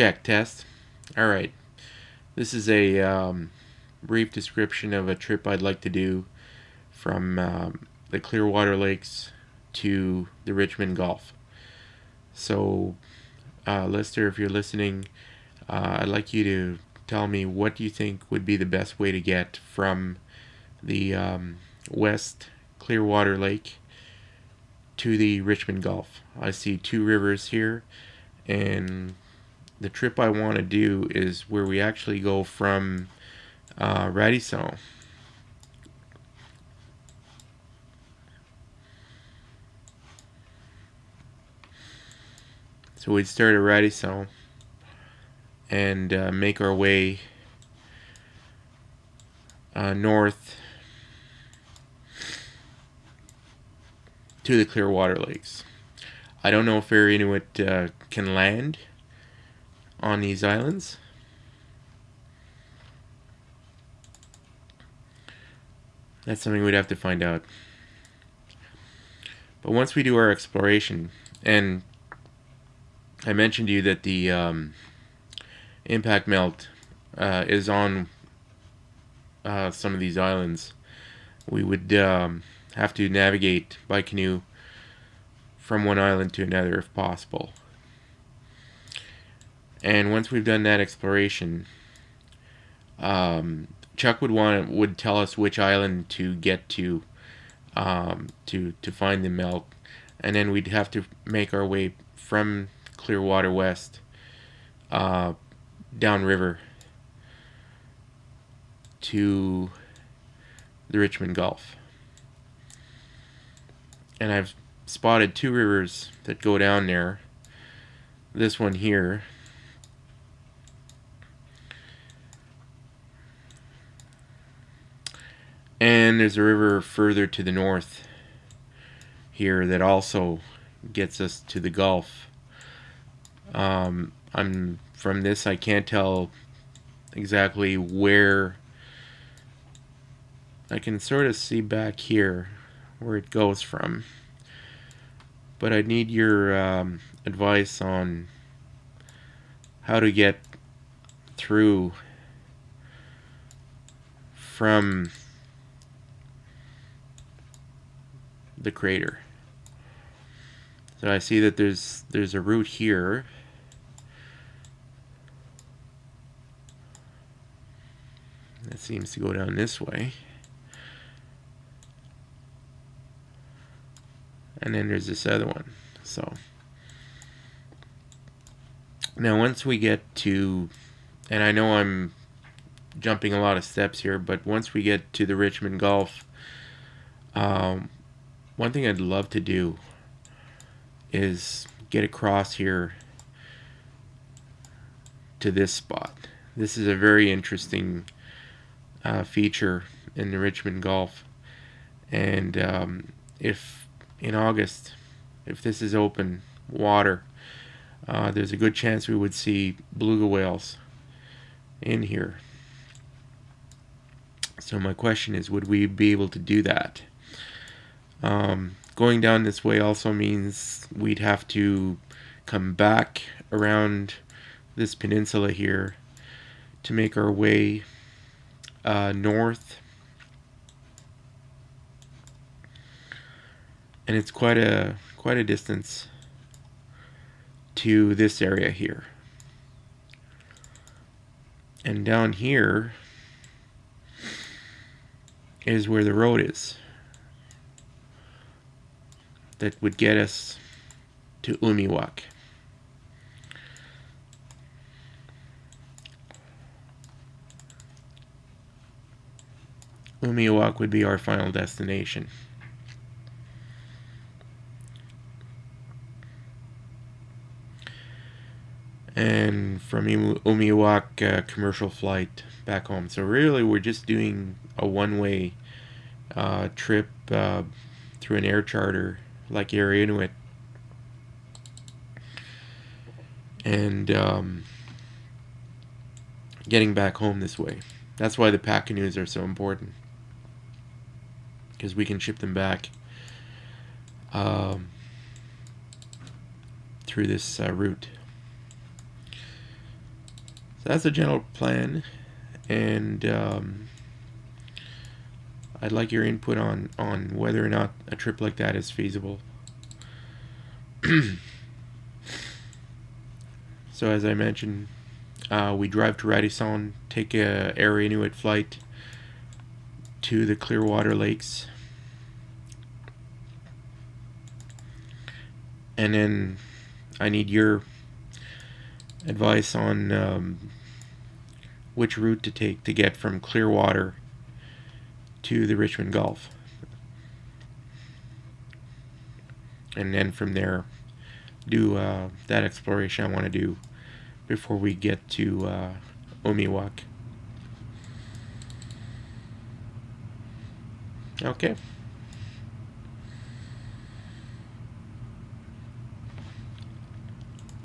Check, test. Alright, this is a brief description of a trip I'd like to do from the Clearwater Lakes to the Richmond Gulf. So, Lester, if you're listening, I'd like you to tell me what you think would be the best way to get from the West Clearwater Lake to the Richmond Gulf. I see two rivers here, and the trip I want to do is where we actually go from Radisson. So we'd start at Radisson and make our way north to the Clearwater Lakes. I don't know if Air Inuit can land on these islands. That's something we'd have to find out. But once we do our exploration, and I mentioned to you that the impact melt is on some of these islands, we would have to navigate by canoe from one island to another if possible. And once we've done that exploration, Chuck would tell us which island to get to find the melt, and then we'd have to make our way from Clearwater West downriver to the Richmond Gulf. And I've spotted two rivers that go down there. This one here, and there's a river further to the north here that also gets us to the Gulf. From this, I can't tell exactly where. I can sort of see back here where it goes from, but I need your advice on how to get through from the crater. So I see that there's a route here. That seems to go down this way. And then there's this other one. So now once we get to, and I know I'm jumping a lot of steps here, but once we get to the Richmond Gulf, one thing I'd love to do is get across here to this spot. This is a very interesting feature in the Richmond Gulf, and if in August, if this is open water, there's a good chance we would see beluga whales in here. So my question is, would we be able to do that? Going down this way also means we'd have to come back around this peninsula here to make our way north, and it's quite a distance to this area here. And down here is where the road is that would get us to Umiwak. Umiwak would be our final destination. And from Umiwak, commercial flight back home. So really we're just doing a one-way trip through an air charter like Air Inuit, and getting back home this way. That's why the pack canoes are so important, because we can ship them back through this route. So that's the general plan, and I'd like your input on whether or not a trip like that is feasible. So as I mentioned, we drive to Radisson, take a Air Inuit flight to the Clearwater Lakes, and then I need your advice on which route to take to get from Clearwater to the Richmond Gulf, and then from there do that exploration I want to do before we get to Omiwak. Okay.